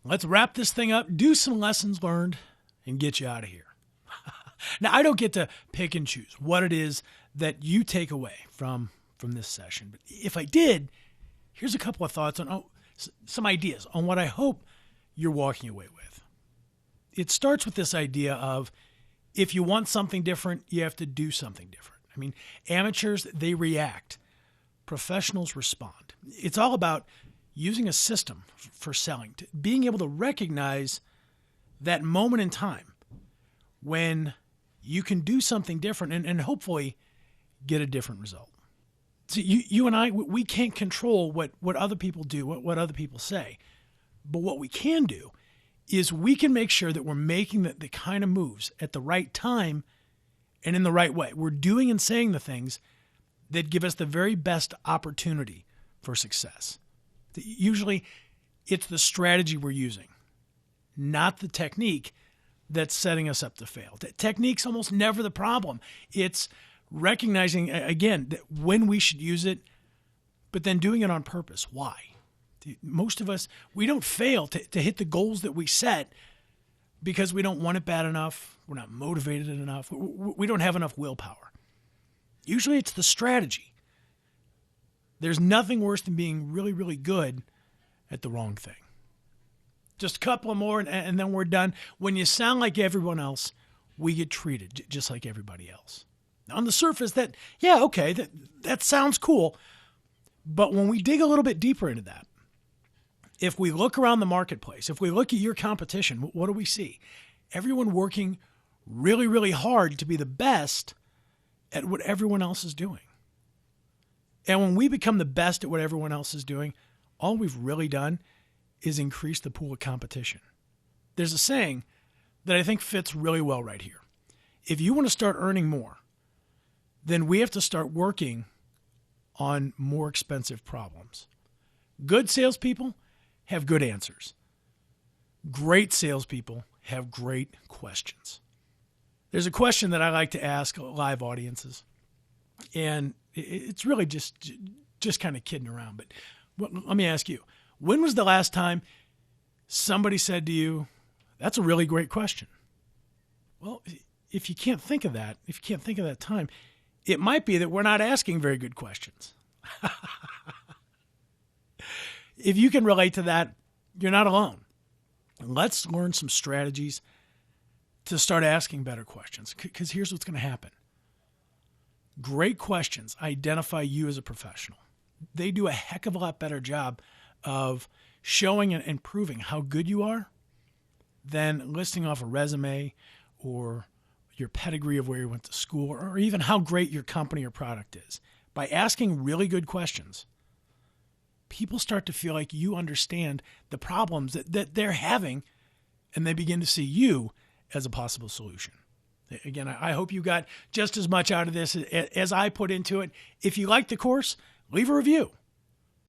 Let's wrap this thing up, do some lessons learned, and get you out of here. Now, I don't get to pick and choose what it is that you take away from this session. But if I did, here's a couple of thoughts on some ideas on what I hope you're walking away with. It starts with this idea of if you want something different, you have to do something different. I mean, amateurs, they react. Professionals respond. It's all about using a system for selling, being able to recognize that moment in time when you can do something different and hopefully get a different result. So you and I, we can't control what other people do, what other people say. But what we can do is we can make sure that we're making the kind of moves at the right time and in the right way. We're doing and saying the things that give us the very best opportunity for success. Usually, it's the strategy we're using, not the technique that's setting us up to fail. Technique's almost never the problem. It's recognizing, again, that when we should use it, but then doing it on purpose. Why? Most of us, we don't fail to hit the goals that we set because we don't want it bad enough, we're not motivated enough, we don't have enough willpower. Usually it's the strategy. There's nothing worse than being really, really good at the wrong thing. Just a couple more and then we're done. When you sound like everyone else, we get treated just like everybody else. On the surface, that sounds cool. But when we dig a little bit deeper into that, if we look around the marketplace, if we look at your competition, what do we see? Everyone working really, really hard to be the best at what everyone else is doing. And when we become the best at what everyone else is doing, all we've really done is increase the pool of competition. There's a saying that I think fits really well right here. If you want to start earning more, then we have to start working on more expensive problems. Good salespeople have good answers. Great salespeople have great questions. There's a question that I like to ask live audiences, and it's really just kind of kidding around. But let me ask you, when was the last time somebody said to you, "That's a really great question"? Well, if you can't think of that, time, it might be that we're not asking very good questions. If you can relate to that, you're not alone. Let's learn some strategies to start asking better questions, because here's what's going to happen. Great questions identify you as a professional. They do a heck of a lot better job of showing and proving how good you are than listing off a resume or your pedigree of where you went to school or even how great your company or product is. By asking really good questions, people start to feel like you understand the problems that they're having, and they begin to see you as a possible solution. Again, I hope you got just as much out of this as I put into it. If you like the course, leave a review.